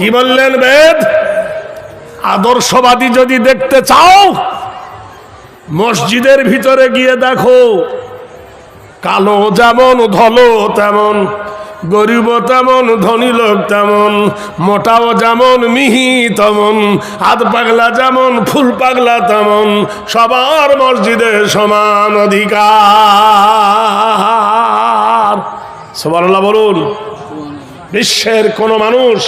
কি বললেন বেদ? আদর্শবাদী যদি দেখতে চাও মসজিদের ভিতরে গিয়ে দেখো, কালো যেমন ধলো তেমন, গরিব তেমন ধনী লোক তেমন, মোটাও যেমন মিহি তেমন, হাত পাগলা যেমন ফুল পাগলা তেমন, সবার মসজিদে সমান অধিকার। সুবহানাল্লাহ বলুন। বিশ্বের কোন মানুষ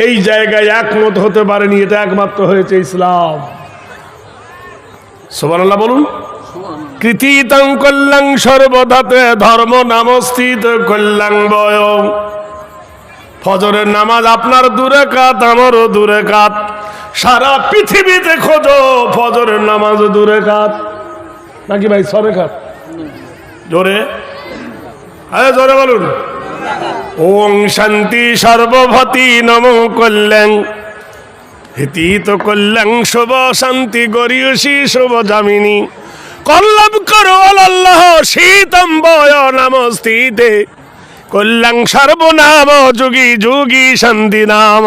এই জায়গায় একমত হতে পারেনি, এটা একমাত্র হয়েছে ইসলাম। সুবহানাল্লাহ বলুন। কৃতিতং কল্যাং সর্বধাতে ধর্ম নামস্থিত কল্যাং বয়। ফজরের নামাজ আপনার দূরে কাত, আমারও দূরে কাত, সারা পৃথিবীতে খোঁজো ফজরের নামাজ দূরে কাত নাকি ভাই সরে কাত? জোরে, আরে জোরে বলুন। ওং শান্তি সর্বভূতি নমো কল্যাং হিতিত কল্যাং শুভ শান্তি গরিয়সী শুভ জামিনী কল্যাণ করো আল্লাহ শীতম বয় নমস্তিতে কল্যাং সর্বনাম যুগী যুগী শান্তি নাম।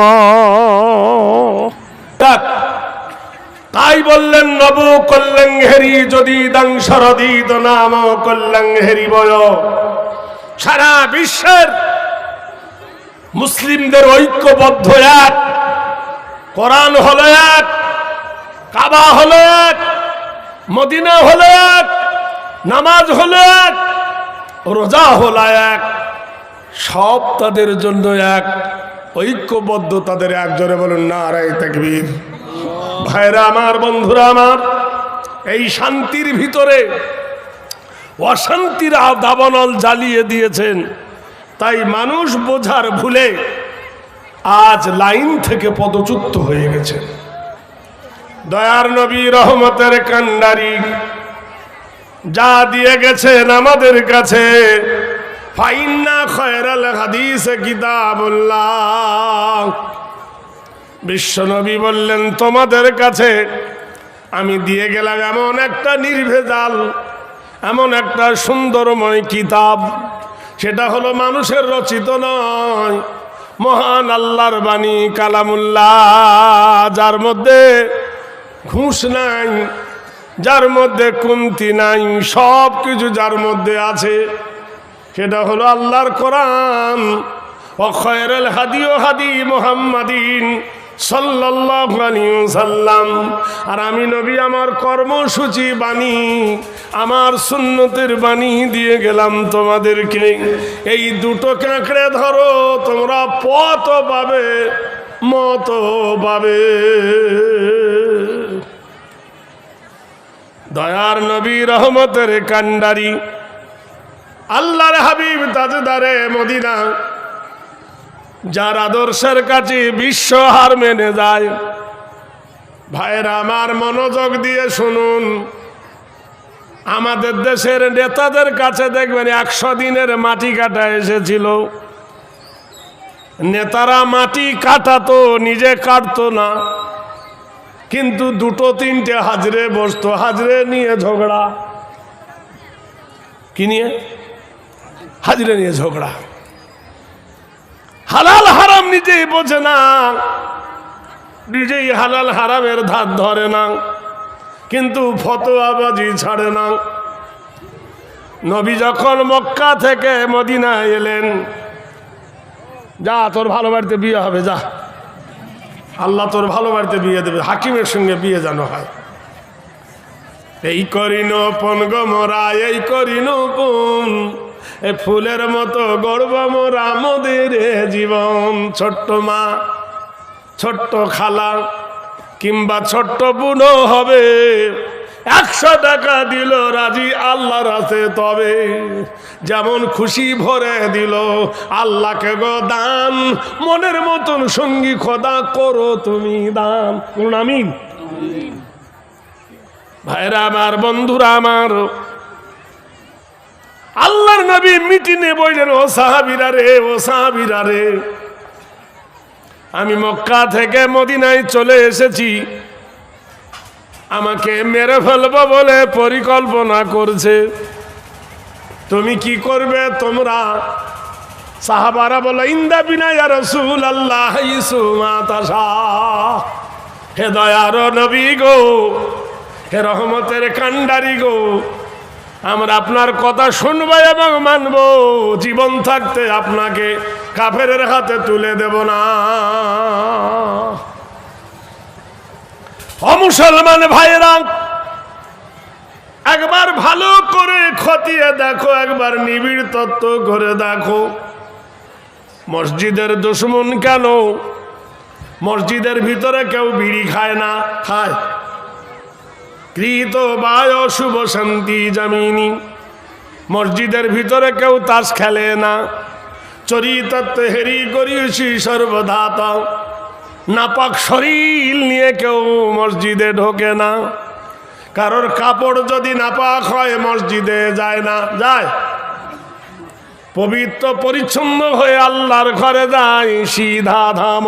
তাই বললেন নব কল্যাং হেরি যদি দাং শরদিত নাম কল্যাং হেরি বয়। সারা বিশ্বের মুসলিমদের ঐক্যবদ্ধ এক, কোরআন হলো এক, কাবা হলো এক, মদিনা হলো এক, নামাজ হলো এক, রোজা হলো এক, সব তাদের জন্য এক, ঐক্যবদ্ধ তাদের এক। জোরে বলুন নারায়ে তাকবীর। ভাইরা আমার, বন্ধুরা আমার, এই শান্তির ভিতরে অশান্তির দাবানল জ্বালিয়ে দিয়েছেন। তাই মানুষ বোঝার ভুলে আজ লাইন থেকে পদচ্যুত হয়ে গেছে। দয়ার নবী রহমতের কান্ডারি যা দিয়ে গেছেন আমাদের কাছে, ফাইন্না খায়রাল হাদিস কিতাবুল্লাহ। বিশ্বনবী বললেন তোমাদের কাছে আমি দিয়ে গেলাম এমন একটা নির্ভেজাল, এমন একটা সুন্দরময় কিতাব, সেটা হলো মানুষের রচিত নয়, মহান আল্লাহর বাণী কালামুল্লাহ, যার মধ্যে ঘুষ নাই, যার মধ্যে কমতি নাই, সব কিছু যার মধ্যে আছে, সেটা হলো আল্লাহর কোরআন। ও খায়রুল হাদি ও হাদি মুহাম্মাদিন সাল্লাল্লাহু আলাইহি ওয়াসাল্লাম। আর আমি নবী আমার কর্মসূচি বাণী, আমার সুন্নতের বাণী দিয়ে গেলাম তোমাদেরকে। এই দুটো কাঁকড়ে ধরো, তোমরা পথ পাবে, মত পাবে। দয়ার নবী রহমতের কান্ডারি আল্লাহর হাবিব তাজদারে মদিনা, যার আদর্শের কাছে বিশ্ব হার মেনে যায়। ভাইরা আমার, মনোযোগ দিয়ে শুনুন। আমাদের দেশের নেতাদের কাছে দেখবেন 100 দিনের মাটি কাটা এসেছিল। নেতারা মাটি কাটাতো, নিজে কাটতো না, কিন্তু 2-3টে হাজরে বসতো, হাজরে নিয়ে ঝগড়া। কি নিয়ে? হাজরে নিয়ে ঝগড়া। হালাল হারাম নিজেই বোঝে না, নিজেই হালাল হারামের ধার ধরে না, কিন্তু ফতোয়াবাজি ছাড়ে না। নবী যখন মক্কা থেকে মদিনায় এলেন, যা তোর ভালো বাড়িতে বিয়ে হবে, যা আল্লাহ তোর ভালো বাড়িতে বিয়ে দেবে, হাকিমের সঙ্গে বিয়ে যেন হয়। এই করিনো পন গো মোরা, এই করিনো পন, এ ফুলের মতো গর্ব মোরা মোদের জীবন। ছোট্ট মা, ছোট্ট খালা কিংবা ছোট্ট বুনো হবে, 100 টাকা দিল রাজি আল্লাহর আছে, তবে যেমন খুশি ভরে দিল আল্লাহকে গো দান। মনের মতন সঙ্গী খোদা করো তুমি দান। বলুন আমিন। ভাইরা আমার, বন্ধুরা আমার, আল্লাহর নবী মিটিনে বললেন, ও সাহাবীরা রে, ও সাহাবীরা রে, আমি মক্কা থেকে মদিনায় চলে এসেছি, আমাকে মেরে ফেলবো বলে পরিকল্পনা করছে। তুমি কি করবে? তোমরা সাহাবারা বলল ইন্দা বিনা ইয়া রাসূলুল্লাহ ইসু মা তাশা, হে দয়ার নবী গো, হে রহমতের কান্ডারি গো, আমরা আপনার কথা শুনবো এবং মানবো, জীবন থাকতে আপনাকে কাফেরের হাতে তুলে দেব না। অমুসলমান ভাইরা, একবার ভালো করে খতিয়ে দেখো, একবার নিবিড় তত্ত্ব করে দেখো, মসজিদের দুশমন কেন? মসজিদের ভিতরে কেউ বিড়ি খায় না? খায়। কৃত বায় শুভ শান্তি জামিনী, মসজিদের ভিতরে কেউ তাস খেলে না। চরিতত্ত্ব হেরি করিয়েছি সর্বধাত, নাপাক শরীর নিয়ে কেউ মসজিদে ঢোকে না। কারোর কাপড় যদি নাপাক হয় মসজিদে যায় না? যায়। পবিত্র পরিচ্ছন্ন হয়ে আল্লাহর ঘরে যায় সিধা ধাম।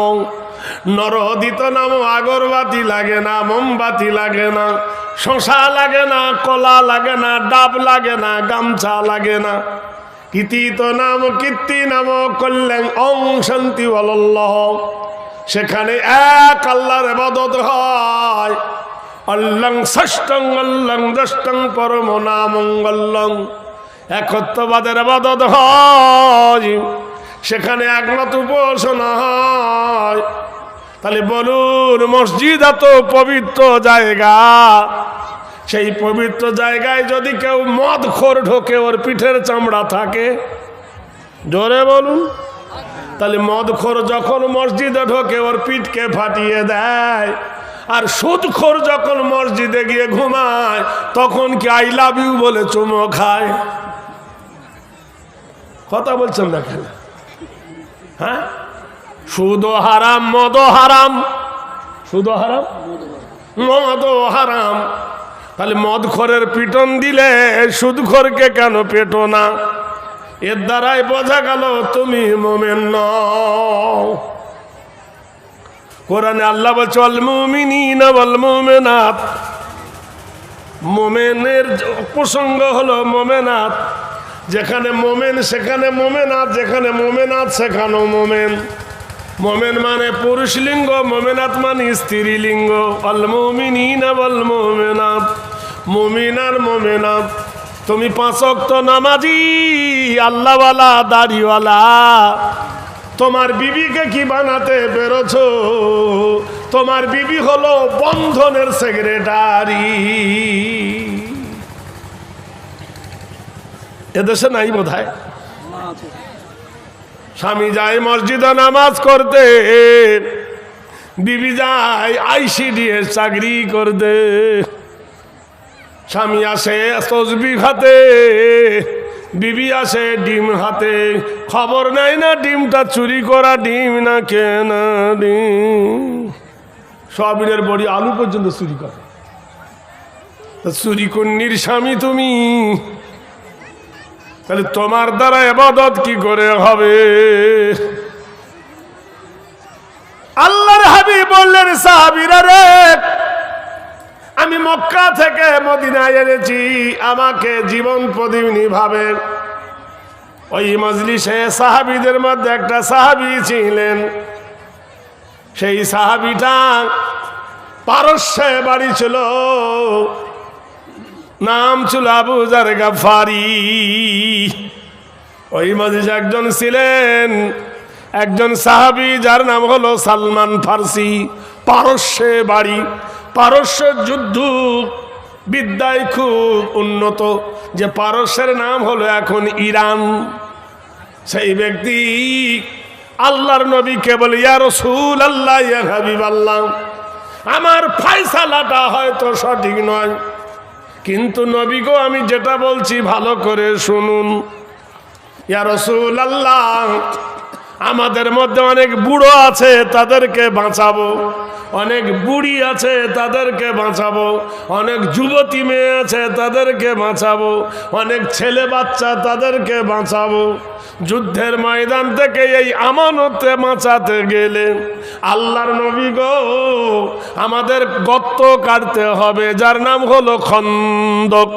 নরদিত নাম আগরবাতি লাগে না, মোমবাতি লাগে না, শশা লাগে না, কলা লাগে না, ডাব লাগে না, গামছা লাগে না। কীর্তিত নাম কীর্তি নাম কল্যাণ ওং শান্তি বলল্লাহ, সেখানে এক আল্লাহর ইবাদত হয়। অল্লং ষষ্ঠং অল্লং দষ্টং পরম নামঙ্গলং, একত্ববাদের ইবাদত হয়, সেখানে একমত উপাসনা হয়। তাহলে বলুন, মসজিদ এত পবিত্র জায়গা, সেই পবিত্র জায়গায় যদি কেউ মদখোর ঢোকে, ওর পিঠের চামড়া থাকে? জোরে বলুন। তাহলে মদখোর যখন মসজিদে ঢোকে ওর পিঠকে ফাটিয়ে দেয়, আর সুদখোর যখন মসজিদে গিয়ে ঘুমায় তখন কি আই লাভ ইউ বলে চুমো খায়? কথা বলছেন না কেন? হ্যাঁ, সুদও হারাম, মদও হারাম, সুদও হারাম, মদও হারাম। তাহলে মদখোরের পিটন দিলে সুদখোরকে কেন পেটো না? এর দ্বারাই বোঝা গেল তুমি মুমিন নও। কোরআনে আল্লাহ বলছে আল মুমিনিনা ওয়াল মুমিনাত, মুমিনের প্রসঙ্গ হলো মুমিনাত। যেখানে মোমেন সেখানে মোমেনাত, যেখানে মোমেনাত সেখানেও মোমেন। মোমেন মানে পুরুষ লিঙ্গ, মোমেনাত মানে স্ত্রী লিঙ্গ। আল মুমিনিনা ওয়াল মুমিনাত, মুমিন আর মোমেনাত। তুমি 5 ওয়াক্ত নামাজি, আল্লাহওয়ালা, দাড়িওয়ালা, তোমার বিবিকে কি বানাতে বেরোছো? তোমার বিবি হলো বন্ধনের সেক্রেটারি। এদেশে নাই বোধহয়। স্বামী যায় মসজিদে নামাজ করতে, বিবি যায় আইসিডিএস চাকরি করতে। স্বামী আসে তসবিহ হাতে, বিবি আসে ডিম হাতে। খবর নাই না ডিমটা চুরি করা ডিম না কেনা ডিম। সয়াবিনের বড়ি আলু পর্যন্ত চুরি করে। চুরি কন্যির স্বামী তুমি, তাহলে তোমার দ্বারা ইবাদত কি করে হবে? আল্লাহর হাবিব বললেন, সাহাবীরা রে, আমি মক্কা থেকে মদিনায় এনেছি, আমাকে জীবন প্রতিদিনই ভাবে। ওই মজলিসে সাহাবীদের মধ্যে একটা সাহাবী ছিলেন। সেই সাহাবীটা পারস্যে বাড়ি ছিল, নাম ছিল আবু যার গাফারি। ওই মজলিসে একজন ছিলেন, একজন সাহাবী যার নাম হলো সালমান ফার্সি। পারস্যে বাড়ি, পারস্য যুদ্ধ বিদ্যায় খুব উন্নত, যে পারস্যের নাম হলো এখন ইরান। সেই ব্যক্তি আল্লাহর নবীকে বলে, ইয়া রাসূলুল্লাহ, ইয়া হাবিবাল্লাহ, আমার ফয়সালাটা হয়তো সঠিক নয়, কিন্তু নবী গো আমি যেটা বলছি ভালো করে শুনুন। ইয়া রাসূলুল্লাহ, আমাদের মধ্যে অনেক বুড়ো আছে, তাদেরকে বাঁচাবো। অনেক বুড়ি আছে, তাদেরকে বাঁচাবো। অনেক যুবতী মেয়ে আছে, তাদেরকে বাঁচাবো। অনেক ছেলে বাচ্চা, তাদেরকে বাঁচাবো। যুদ্ধের ময়দান থেকে এই আমানতে বাঁচাতে গেলে আল্লাহর নবী গো আমাদের গর্ত কাটতে হবে, যার নাম হলো খন্দক,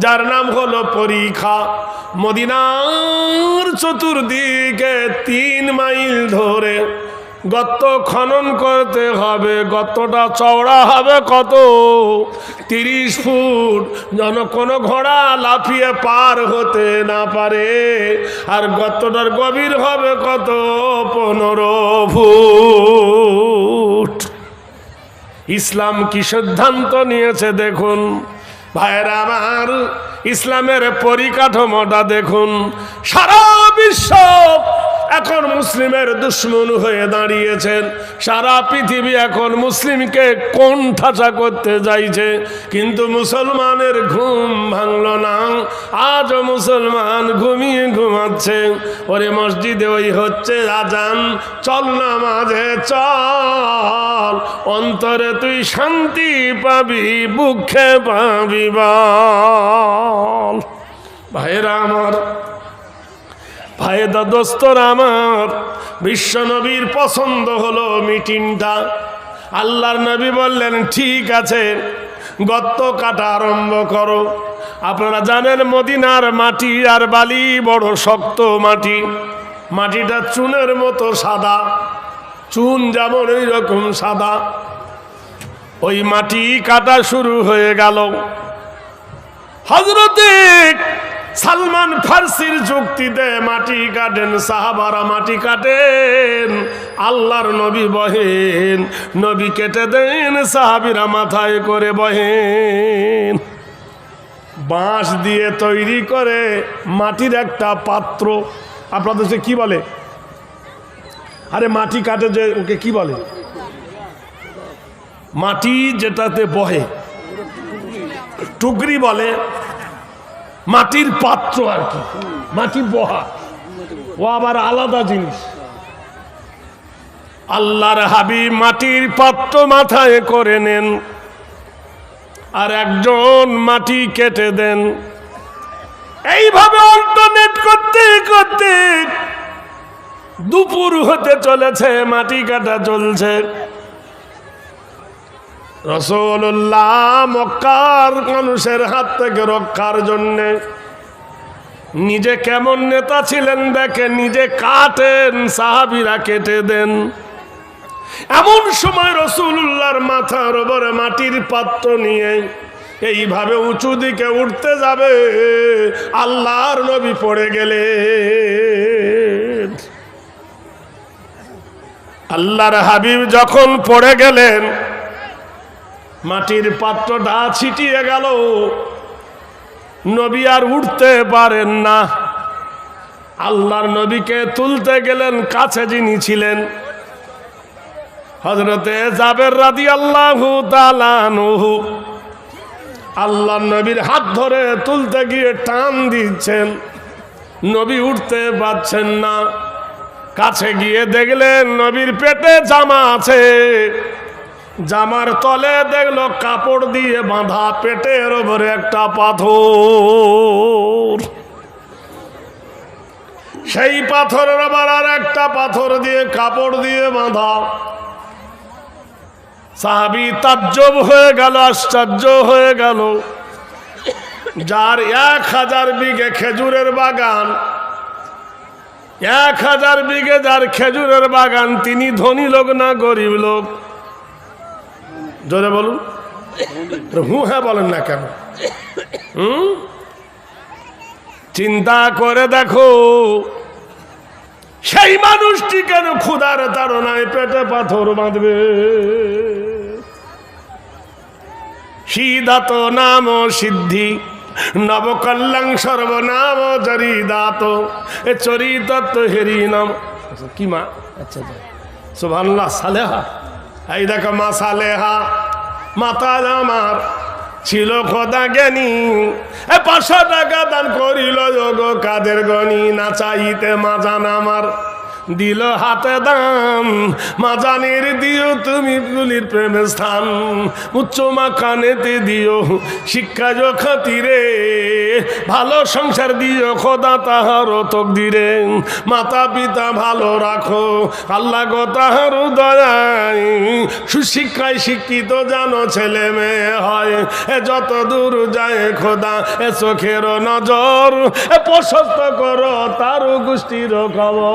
যার নাম হলো পরীক্ষা। মদিনার চতুর্দিকে 3 মাইল ধরে গর্ত খনন করতে হবে। গর্তটা চওড়া হবে কত? 30 ফুট, যেন কোনো ঘোড়া লাফিয়ে পার হতে না পারে। আর গর্তটার গভীর হবে কত? 15 ফুট। ইসলাম কি সিদ্ধান্ত নিয়েছে দেখুন ভাইরা আমার, ইসলামের পরিকাঠামোটা দেখুন। সারা বিশ্ব এখন মুসলিমের দুশ্মন হয়ে দাঁড়িয়েছেন। সারা পৃথিবী এখন মুসলিমকে কোণঠাসা করতে চাইছে, কিন্তু মুসলমানের ঘুম ভাঙল না। আজও মুসলমান ঘুমিয়ে ঘুমাচ্ছে। ওরে মসজিদে ওই হচ্ছে আজান, চল নামাজে চল, অন্তরে তুই শান্তি পাবি, বুকে পাবি বল। ভাইরা আমার, ভাইদা দোস্তর আমার, বিশ্ব নবীর পছন্দ হলো মিটিংটা। আল্লাহর নবী বললেন ঠিক আছে, গর্ত কাটা আরম্ভ করো। আপনারা জানেন মদিনার মাটি আর বালি বড় শক্ত মাটি। মাটিটা চুনের মতো সাদা, চুন যেমন ওই রকম সাদা। ওই মাটি কাটা শুরু হয়ে গেল। হযরতে সালমান ফার্সির যুক্তিতে মাটি কাটেন, সাহাবারা মাটি কাটেন, আল্লাহর নবী বহেন, নবী কেটে দেন, সাহাবীরা মাথায় করে বহেন। বাঁশ দিয়ে তৈরি করে মাটির একটা পাত্র। আপনাদের সে কি বলে? আরে মাটি কাটে যে, ওকে কি বলে? মাটি যেটাতে বহে টুকরি বলে, মাটির পাত্র আর কি, মাটি বহা, ও আবার আলাদা জিনিস। আল্লাহর হাবিব মাটির পাত্র মাথায় করে নেন, আর একজন মাটি কেটে দেন। এইভাবে অল্টারনেট করতে করতে দুপুর হতে চলেছে, মাটি কাটা চলছে। রাসূলুল্লাহ মক্কার মানুষের হাত থেকে রক্ষার জন্যে নিজে কেমন নেতা ছিলেন দেখে, নিজে কাটেন, সাহাবীরা কেটে দেন। এমন সময় রাসূলুল্লাহর মাথার উপরে মাটির পাত্র নিয়ে এইভাবে উঁচু দিকে উঠতে যাবে, আল্লাহর নবী পড়ে গেলেন। আল্লাহর হাবিব যখন পড়ে গেলেন, মাটির পাত্রটা ছিটিয়ে গেল, নবী আর উঠতে পারেন না। আল্লাহর নবীকে তুলতে গেলেন, কাছে যিনি ছিলেন হযরতে জাবের রাদিয়াল্লাহু তাআলা আনহু, আল্লাহর নবীর হাত ধরে তুলতে গিয়ে টান দিচ্ছেন, নবী উঠতে পারছেন না। কাছে গিয়ে দেখলেন নবীর পেটে জামা আছে, জামার তলে দেখলো কাপড় দিয়ে বাঁধা, পেটের উপরে একটা পাথর। সেই পাথরের আবার আর একটা পাথর দিয়ে কাপড় দিয়ে বাঁধা। সাহাবী তাজ্জব হয়ে গেল, আশ্চর্য হয়ে গেল। যার 1000 বিঘে খেজুরের বাগান, 1000 বিঘে যার খেজুরের বাগান, তিনি ধনী লোক না গরিব লোক? জোরে বলুন। হ্যাঁ বলেন না কেন? চিন্তা করে দেখো, সেই মানুষটি কেন ক্ষুধার তাড়নায় পেটে পাথর বাঁধবে? সিধাত নাম সিদ্ধি, নবকল্যাণ সর্বনাম জরিদাত, এ চরিতত হেরি নাম কি মা? আচ্ছা সুবহানাল্লাহ। সালেহা, এই দেখো মা সালেহা, মাতা আমার ছিল খোদা জ্ঞানী, 500 টাকা দান করিল যোগ কাদের গণি, না চাইতে মা জান আমার দিল হাতে দাম, মাজানের দিও তুমি গুলির প্রেমের স্থান, উচ্চ মাকানেতে দিও শিক্ষা খাতিরে, ভালো সংসার দিও খোদা তাহার তকদিরে, মাতা পিতা ভালো রাখো আল্লাহ গো তাহার দয়ায়, সুশিক্ষায় শিক্ষিত জানো ছেলে মেয়ে হয়, এ যত দূর যায় খোদা এ চোখের নজর, এ প্রশস্ত করো তার গোষ্ঠীর খবর।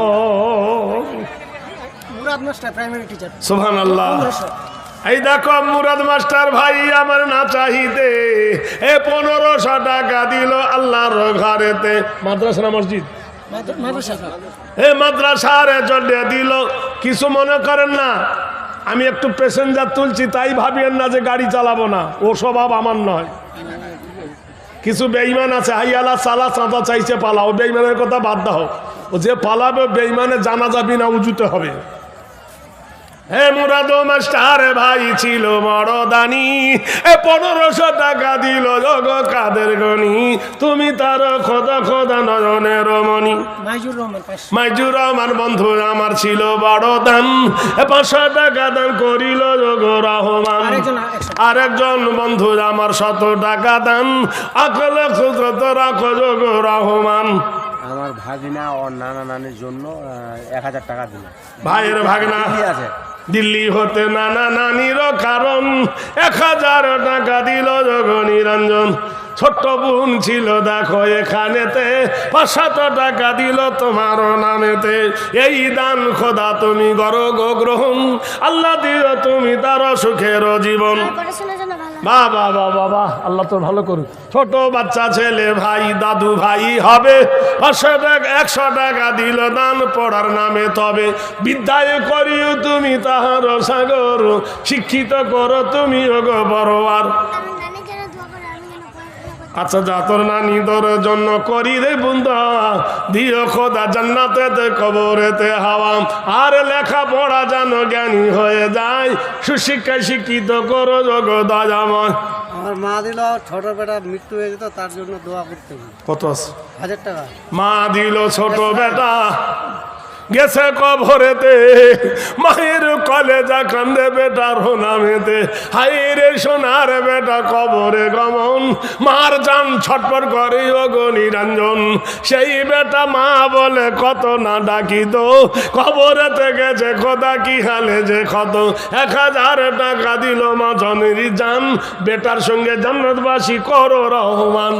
মুরাদ মাস্টার প্রাইমারি টিচার, সুবহানাল্লাহ। এই দেখো মুরাদ মাস্টার ভাই আমার না চাহিতে এ 1500 টাকা দিল আল্লাহর ঘরেতে, মাদ্রাসা না মসজিদ, এ মাদ্রাসার জন্য দিল। কিছু মনে করেন না, আমি একটু প্যাসেঞ্জার তুলছি তাই ভাবিয়েন না যে গাড়ি চালাবো না, ও স্বভাব আমার নয়। কিছু বেঈমান আছে, হাইয়ালা সালা চাঁদা চাইছে পালাও, বেঈমানের কথা বাদ দাও, ও যে পালাবে বেঈমানে জানা যাবি না উজুতে হবে। হে মুরাদ মাস্টার ভাই ছিল বড় দানি, এ 1500 টাকা দিল জগ কাদের গনি, তুমি তার খোদা খোদা নয়নের মনি। মাইজুর রহমান বন্ধু আমার ছিল বড় দান, এ 500 টাকা দান করিল জগ রহমান। আরেকজন বন্ধু আমার 100 টাকা দান, আকলে খুজরত রাখো জগ রহমান। আমার ভাগিনা ওর নানা নানির জন্য 1000 টাকা দিল। ভাইয়ের ভাগনা আছে দিল্লি হতে নানা নানির কারণ 1000 টাকা দিল জগ নিরঞ্জন। ছোট্ট বোন ছিল দেখো এখানেতে, 500 টাকা দিল তোমার নামেতে। এই দান খোদা তুমি গর গো গ্রহণ, আল্লাহ দিও তুমি তার সুখের জীবন। বাবা বাবা বাবা, আল্লাহ তো ভালো করুন। ছোট বাচ্চা ছেলে ভাই দাদু ভাই হবে, 500 টাকা 100 টাকা দিল দান পড়ার নামে, তবে বিদ্যায় করিও তুমি তাহার সাগর, শিক্ষিত করো তুমি ওগো বড়োয়ার। আচ্ছা যা তোর নানি তোর জন্য করি রে বুন্দা, দিও খোদা জান্নাতেতে কবরেতে হাওয়া, আর লেখা পড়া জানো জ্ঞানী হয়ে যায়, সুশিক্ষায় শিক্ষিত করো জগদয়াময়। আমার মা দিল, ছোট বেটা মৃত্যু হয়ে যেত তার জন্য দোয়া করতে হবে। কত আছে? 1000 টাকা। মা দিল ছোট বেটা গেছে কবরেতে, মায়ের কলেজা কান্দে বেটার নামেতে, হাইরে সোনার বেটা কবরে গমন, মার জান ছটপট করে ওগো নিরঞ্জন। সেই বেটা মা বলে কত না ডাকি তো, কবরেতে গেছে খোদা কি হালে যে ক্ষত। 1000 টাকা দিল মা জনের জান, বেটার সঙ্গে জান্নাতবাসী করো রহমান।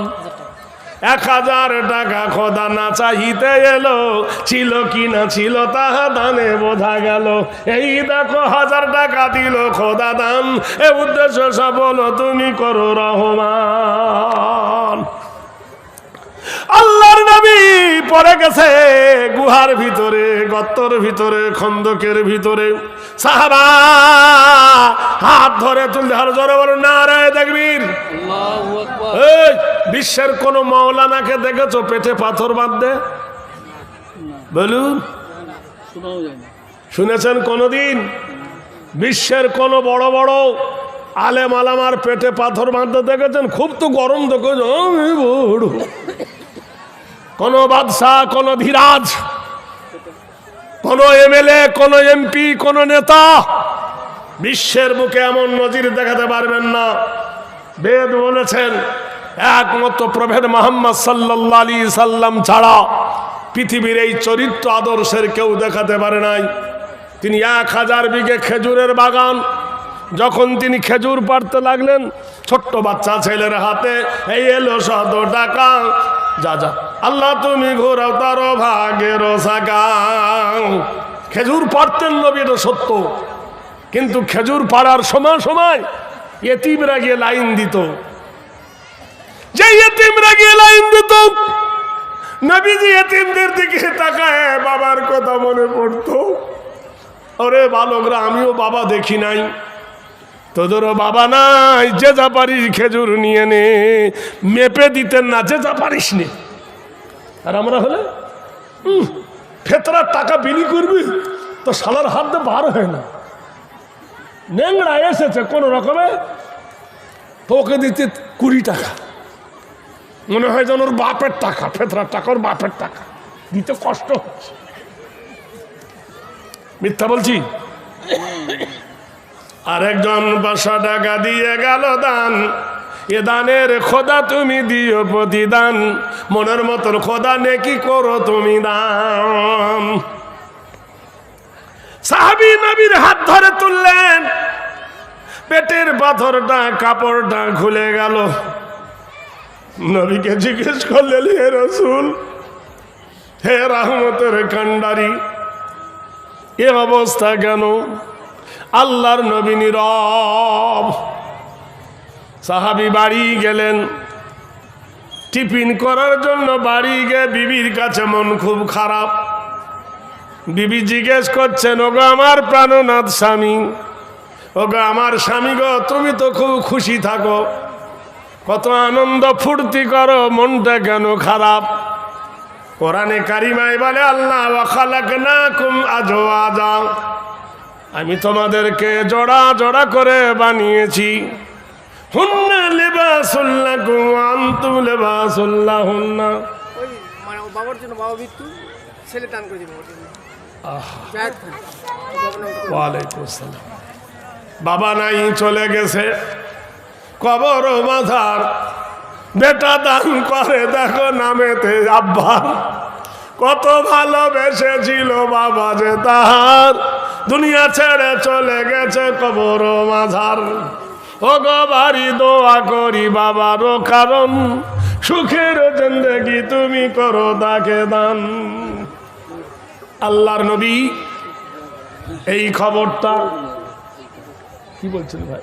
1000 টাকা খোদা না চাহিতে এলো, ছিল কি না ছিল তাহা দানে বোঝা গেল। এই দেখো 1000 টাকা দিল খোদা দান, এ উদ্দেশ্য সফল তুমি করো রহমান। আল্লাহর নবী পড়ে গেছে গুহার ভিতরে, গর্তর ভিতরে, খন্দকের ভিতরে। সাহাবা হাত ধরে তুলতে হার জোরে বলুন নারায়ে তাকবীর। এই বিশ্বের কোন মাওলানাকে দেখেছো পেটে পাথর বাঁধতে? বলুন, শুনেছেন কোনদিন? বিশ্বের কোন বড় বড় আলেম আলামার পেটে পাথর বাঁধতে দেখেছেন? খুব তো গরম দেখেছ, কোন বাদশাহ, কোন ধীরাজ, কোন এমএলএ, কোন এমপি, কোন নেতা বিশ্বের বুকে এমন নজির দেখাতে পারবেন না। বেদ বলেছেন একমাত্র প্রভেদ মুহাম্মদ সাল্লাল্লাহু আলাইহি সাল্লাম ছাড়া পৃথিবীর এই চরিত্র আদর্শের কেউ দেখাতে পারে নাই। তিনি 1000 বিঘে খেজুরের বাগান, যখন তিনি খেজুর পাড়তে লাগলেন, ছোট্ট বাচ্চা ছেলের হাতে এই এলো 100 টাকা, যা যা আল্লাহ তুমি ঘোরাও তার ভাগের সাকা। খেজুর পাড়তেন নবী, এটা সত্য, কিন্তু খেজুর পাড়ার সময় সময় ইতিমরা গিয়ে লাইন দিত। যে ইতিমরা গিয়ে লাইন দিত, নবীজি ইতিমদের দিকে তাকায় বাবার কথা মনে পড়তো। ওরে বালকরা, আমিও বাবা দেখি নাই, তোদেরও বাবা নাই, যে যা পারিস খেজুর নিয়ে নে। মেপে দিতেন না, যে যা পারিস নে। আর আমরা হলে ফেতরার টাকা বিলি করবি তো শালার হাত দিয়ে বার হয় না। নেংড়া এসেছে কোন রকমে, তোকে দিতে 20 টাকা, মনে হয় যেন ওর বাপের টাকা, ফেতরার টাকা ওর বাপের টাকা, দিতে কষ্ট হচ্ছে। মিথ্যা বলছি? আরেকজন 500 টাকা দিয়ে গেল দান। এ দানের খোদা তুমি দিও প্রতিদান, মনের মতন খোদা নেকি করো তুমি দান। সাহাবী নবীর হাত ধরে তুললেন, পেটের পাথরটা কাপড়টা খুলে গেল। নবীকে জিজ্ঞেস করলেন, হে রাসূল, হে রহমতের কান্ডারি, এ অবস্থা কেন? আল্লাহর নবী নীরব। সাহাবী বাড়ি গেলেন, টিফিন করার জন্য বাড়ি গিয়ে বিবির কাছে মন খুব খারাপ। বিবি জিজ্ঞেস করছেন, ওগো আমার প্রাণনাথ স্বামী, ওগো আমার স্বামী গো, তুমি তো খুব খুশি থাকো, কত আনন্দ ফুর্তি করো, মনটা কেন খারাপ? কোরআনে কারিমায় বলে, আল্লাহ ওয়া খালাকনাকুম আজওয়াজা, আমি তোমাদেরকে জোড়া জোড়া করে বানিয়েছি। হুন্না লিবাসুল লাকুম ওয়া আনতুম লিবাসুল লাহুন্না। ওই মানে ওর বাবার জন্য বাবা মৃত্যু, ছেলে দান করে দিবে। ওয়ালাইকুম আসসালাম। বাবা নাই, চলে গেছে, কবর মাথার, বেটা দান করে দেখো নামেতে আব্বা, কত ভালোবেসেছিল বাবা যে তাহার, দুনিয়া ছেড়ে চলে গেছে কবর মাঝার। ও গো বাড়ি দোয়া করি বাবারও, কারণ সুখের জিন্দেগি তুমি করো তাকে দান। আল্লাহর নবী এই খবরটা কি বলছেন ভাই?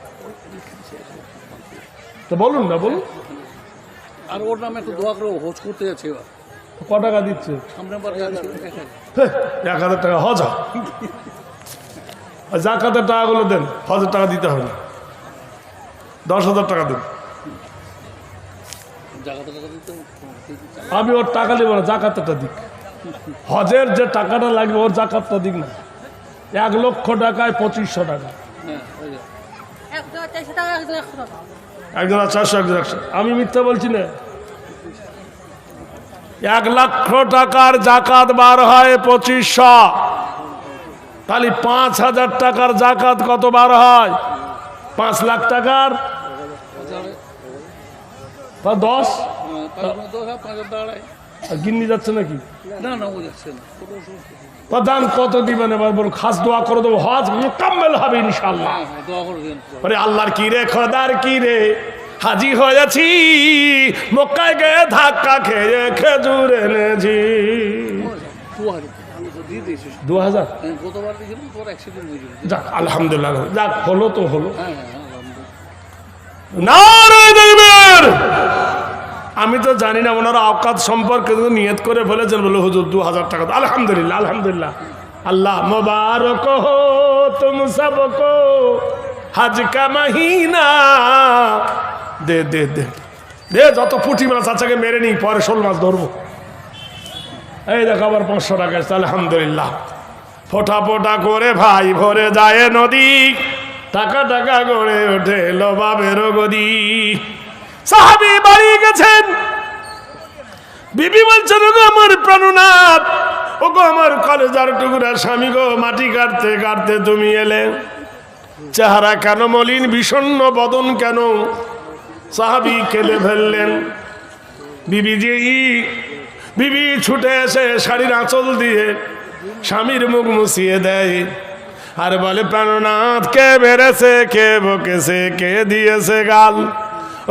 তো বলুন না, বলুন। আর ওর নামে একটু দোয়া করে হজ করতে যাচ্ছে এবার। ক টাকা দিচ্ছে? সামনে বার 1000 টাকা হজ। জাকাতের টাকাগুলো দেন, হজের টাকা দিতে হবে না। 10,000 টাকা দেন। আমি ওর টাকা নেব না, জাকাতটা দিক। হজের যে টাকাটা লাগবে ওর জাকাতটা দিক না। 1 লক্ষ টাকায় 2500 টাকা, একজন 400, একজন 100। আমি মিথ্যা বলছি না। 1 লক্ষ টাকার জাকাত বার হয় 2500, তাহলে 5000 টাকার জাকাত কত বার হয়? 5 লাখ টাকার 10। গিন্নি যাচ্ছে নাকি? না না, ও যাচ্ছে না। প্রধান কত দিবেন এবার বলুন? খাস দোয়া করে দেবো, হজ মোকাম্মেল হবে ইনশাআল্লাহ। দোয়া করে দিন। আরে আল্লাহর কি রে, খোদার কি রে, হাজি হয়েছি মক্কায় গিয়ে ধাক্কা খেয়ে খেজুর এনেছি। 2000 গতবার দিয়েছিলাম, তোর অ্যাক্সিডেন্ট হয়েছিল। যাক আলহামদুলিল্লাহ, যাক হলো তো হলো। হ্যাঁ হ্যাঁ আলহামদুলিল্লাহ। নারে তাকবীর। আমি তো জানি না ওনারা আওকাত সম্পর্কে নিয়ত করে ফেলেছেন, বলে হুজুর 2000 টাকা। আলহামদুলিল্লাহ আলহামদুলিল্লাহ। আল্লাহ মুবারক হো তুম সবকো হজ কা মহিনা। দে দে দে দে, যত পুঁটি মাছ আছে মেরে নি, পরে শোল মাছ ধরবো। এই দেখো আবার 500 টাকা। আলহামদুলিল্লাহ। ফোটা ফোটা করে ভাই ভরে যায় নদী, টাকা টাকা গড়ে ওঠে লোভাবের গদি। সাহাবী বাড়ি গেছেন, বিবি বলছেন, ওগো আমার প্রাণনাথ, ওগো আমার কলেজার টুকরা স্বামী গো, মাটি কাটতে কাটতে তুমি এলে, চেহারা কেন মলিন, বিষণ্ণ বদন কেন? সাহাবী কেঁদে ফেললেন। বিবি ছুটে এসে শাড়ির আঁচল দিয়ে স্বামীর মুখ মুছিয়ে দেয় আর বলে, প্রাণনাথ, কে বেড়েছে, কে বকেছে, কে দিয়েছে গাল?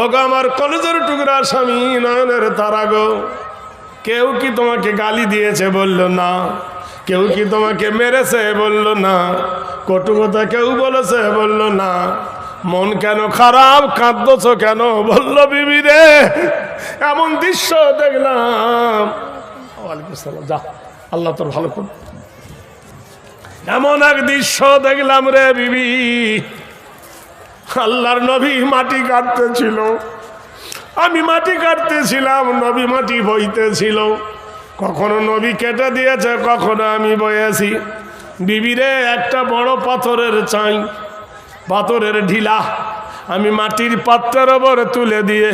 ওগো আমার কলেজের টুকরা স্বামী, নয়নের তারা গো, কেউ কি তোমাকে গালি দিয়েছে? বলল না। কেউ কি তোমাকে মেরেছে? বলল না। কটু কথা কেউ বলেছে? বলল না। মন কেন খারাপ, কাঁদছ কেন? বলল, বিবি রে, এমন দৃশ্য দেখলাম। ওয়ালাইকুম আসসালাম। যা, আল্লাহ তোর ভালো করুন। এমন এক দৃশ্য দেখলাম রে বিবি, আল্লাহর নবী মাটি কাটতেছিল, আমি মাটি কাটতেছিলাম, নবী মাটি বইতেছিল। কখনো নবী কেটে দিয়েছে, কখনো আমি বয়েছি। বিবিরে একটা বড় পাথরের চাই, পাথরের ঢিলা আমি মাটির পাত্রের ওপরে তুলে দিয়ে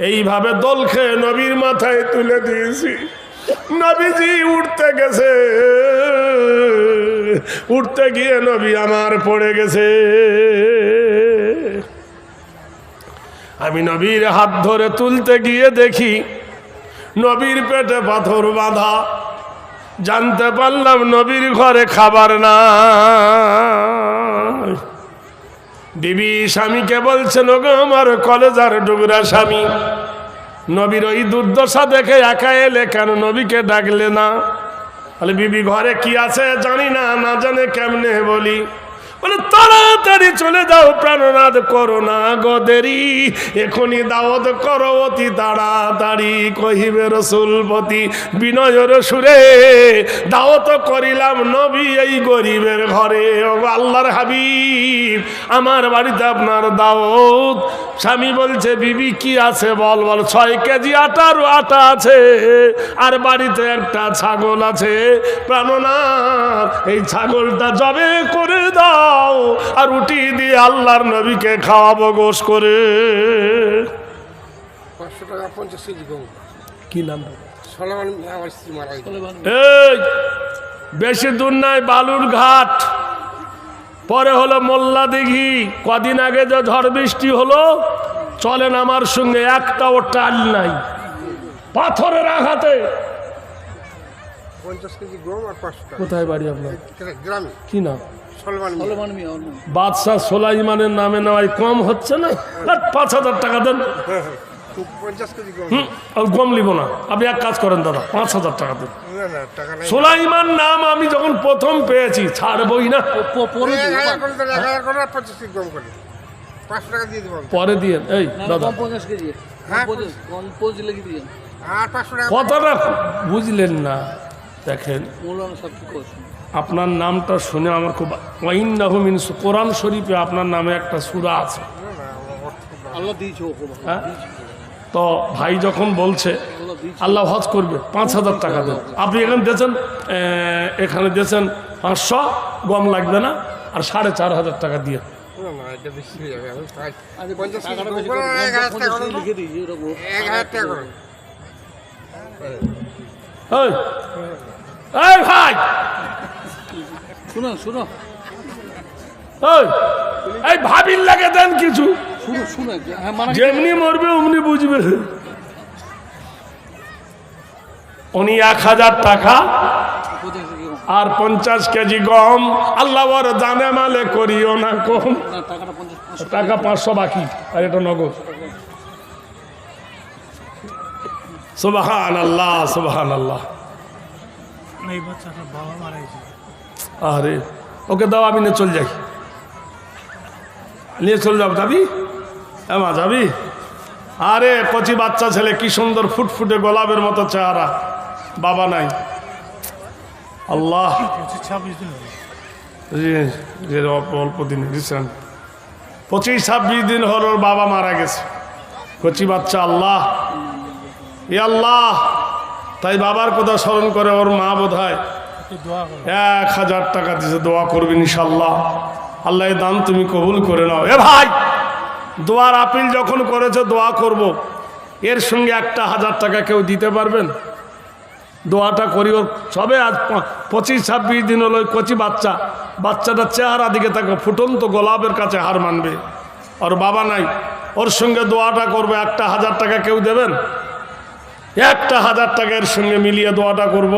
এইভাবে দোল খেয়ে নবীর মাথায় তুলে দিয়েছি। নবীজি উঠতে গেছে, উঠতে গিয়ে নবী আমার পড়ে গেছে। আমি নবীর হাত ধরে তুলতে গিয়ে দেখি নবীর পেটে পাথর বাঁধা। জানতে পারলাম নবীর ঘরে খাবার না। বিবি স্বামীকে বলছেন, ওগো আমার কলেজার ডুগরা স্বামী, নবীর ওই দুর্দশা দেখে একা এলে কেন, নবীকে ডাকলে না? বলে বিবি ঘরে কি আছে জানি না, না জানে কেমনে বলি। বলে তাড়াতাড়ি চলে যাও, প্রাণনাদ করো না গো দেরি, এখনই দাওয়াত করো অতি তাড়াতাড়ি। কহিবে রসুলপতি বিনয়ের সুরে, দাওয়াত করিলাম নবী এই গরিবের ঘরে। ও আল্লাহর হাবিব, আমার বাড়িতে আপনার দাওয়াত। স্বামী বলছে, বিবি কি আছে বল। বল 6 কেজি আটার আটা আছে, আর বাড়িতে একটা ছাগল আছে। প্রাণনাথ, এই ছাগলটা জবে করে দাও, আর রুটি দিয়ে আল্লাহর নবীকে খাওয়াবো গোশ করে। 500 টাকা 50 কেজি গম। কি নাম? সলমান, আমার স্ত্রী মারা গেছে। এই বেশি দূর নাই, বালুর ঘাট, পরে হলো মোল্লা দিঘি। কদিন আগে যে ঝড় বৃষ্টি হলো, চলেন আমার সঙ্গে, একটাও টাল নাই, পাথরের আঘাতে। 50 কেজি গম আর 500 টাকা। কোথায় বাড়ি আপনার? গ্রামে। কি নাম? সলমান। বাদশাহ সোলাইমানের নামে নেওয়াই কম হচ্ছে না? 5,000 টাকা দেন। 50 কেজি গম। আর গম লিব না, আপনি এক কাজ করেন দাদা, 5,000 টাকা দেন। না না, টাকা নাই। সোলাইমান নাম আমি যখন প্রথম পেয়েছি, ছাড়বই না। 1000 করে দেন, 1000 করে আর 50 কেজি গম করে। 500 টাকা দিয়ে দেবো। পরে দিয়ে এই দাদা, 50 কেজি হ্যাঁ, কম পৌঁছে লেগে দিয়ে আর 500 টাকা। কথাটা বুঝলেন না? দেখেন, মৌলানা সব কি করছে। আপনার নামটা শুনে আমার খুব ওয়াইন্নাহু মিন, কোরআন শরীফে আপনার নামে একটা সূরা আছে। আল্লাহ দিয়েছে ওকে, হ্যাঁ, তো ভাই যখন বলছে আল্লাহ হজ করবে, 5,000 টাকা দেন। আপনি এখানে দিয়েছেন, এখানে দিয়েছেন 500, গম লাগবে না, আর 4,500 টাকা দিয়ে। না না, এটা বেশি হয়ে যাবে। আমি 50 কেজি টাকাটা গম বেশি করে করে 1000 টাকা করে। লিখে দিই এরকম 1000 টাকা করে। এই এই ভাই, শুনো শুনো এই এই ভাবির লাগে দেন কিছু, শুনো শুনো, হ্যাঁ মানে যেমনি মরবে অমনি বুঝবে। উনি 1000 টাকা আর 50 কেজি গম। আল্লাহ বড় জানে মালে করিও না কম। টাকাটা 50 টাকা 500 বাকি, আর এটা নগদ। সুবহানাল্লাহ, সুবহানাল্লাহ। আরে ওকে দাও, আমি নিয়ে চল যাই, নিয়ে চল যাও। যাবি? মা যাবি? আরে কচি বাচ্চা ছেলে, কি সুন্দর ফুটফুটে গোলাপের মতো চেহারা, বাবা নাই। আল্লাহ, অল্প দিন রিসেন্ট 25-26 দিন হল ওর বাবা মারা গেছে, কচি বাচ্চা। আল্লাহ, ই আল্লাহ, তাই বাবার কথা স্মরণ করে ওর মা বোধ হয় 1000 টাকা দিয়েছে। দোয়া করবেন ইনশাল্লাহ, আল্লাহ দান তুমি কবুল করে নাও। এ ভাই, দোয়ার আপিল যখন করেছে, দোয়া করব, এর সঙ্গে 1000 টাকা কেউ দিতে পারবেন? দোয়াটা করি। ওর সবে আজ 25-26 দিন হলো, কচি বাচ্চা, বাচ্চাটার চেহারা দিকে তাকে ফুটন্ত গোলাপের কাছে হার মানবে। ওর বাবা নাই, ওর সঙ্গে দোয়াটা করবে। 1000 টাকা কেউ দেবেন? 1000 টাকা এর সঙ্গে মিলিয়ে দোয়াটা করব।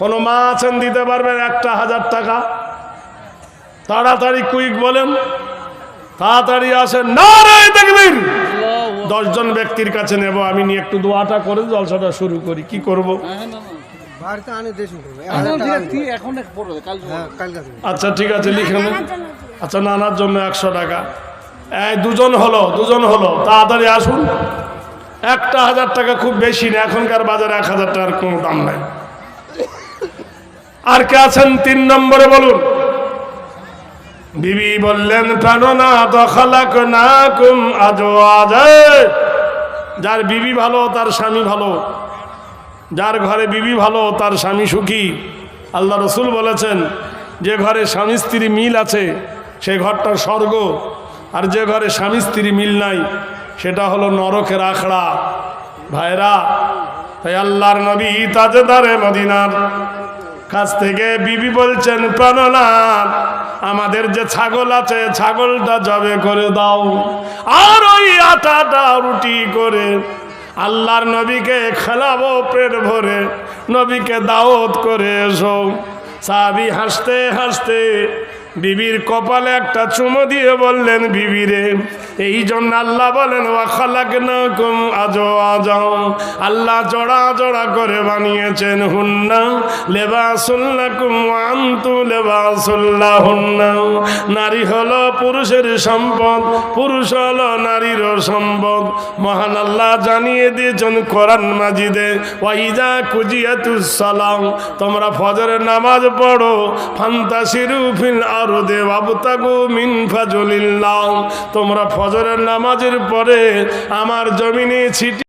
কোনো মা আছেন দিতে পারবেন 1000 টাকা? তাড়াতাড়ি কুইক বলেন, তাড়াতাড়ি আসেন। নারায়ে তাকবীর। 10 জন ব্যক্তির কাছে নেব, আমি নিয়ে একটু দোয়াটা করে জলসাটা শুরু করি। কি করব? বাড়িতে আনে দেশে করবে। এখন পড়বে কাল। হ্যাঁ, কালকে দেবে। আচ্ছা ঠিক আছে, লিখে নেন। আচ্ছা, নানার জন্য 100 টাকা। এই 2 জন হলো, তাড়াতাড়ি আসুন। 1000 টাকা খুব বেশি না, এখনকার বাজারে 1000 টাকার কোনো দাম নাই। আর কে আছেন 3 নম্বরে বলুন? বিবি বললেন, প্রাণনাথ খালাকনাকুম আজওয়াজা। যার বিবি ভালো তার স্বামী ভালো, যার ঘরে বিবি ভালো তার স্বামী সুখী। আল্লাহ রসুল বলেছেন, যে ঘরে স্বামী স্ত্রী মিল আছে সে ঘরটা স্বর্গ, আর যে ঘরে স্বামী স্ত্রী মিল নাই সেটা হলো নরকের আখড়া। ভাইরা, তাই আল্লাহর নবী তাজদারে মদিনার কাছ থেকে বিবি বলছেন, প্রাণনাথ আমাদের যে ছাগল আছে ছাগলটা জবে করে দাও, আর ওই আটাটা রুটি করে আল্লাহর নবীকে খেলাবো পেট ভরে, নবীকে দাওয়াত করে এসো। সাহাবী হাসতে হাসতে বিবির কপালে একটা চুমো দিয়ে বললেন, বিবিরে এই জন্য আল্লাহ বলেন ওয়া খালাকনাকুম আজওয়াজা, আল্লাহ জোড়া জোড়া করে বানিয়েছেন। হুন্না লিবাসুল লাকুম ওয়া আনতুম লিবাসুল লাহুন্না, নারী হলো পুরুষের সম্পদ, পুরুষ হলো নারীর সম্পদ। মহান আল্লাহ জানিয়ে দিয়েছেন কোরআন মাজিদে, ওয়া ইযা কুজিয়াতুস সালাম, তোমরা ফজরের নামাজ পড়ো, ফান্তাশিরু ফিল আরদে ওয়াবতাগু মিন ফাজলিল্লাহ, তোমরা ফজরের নামাজের পরে আমার জমিনে ছিটি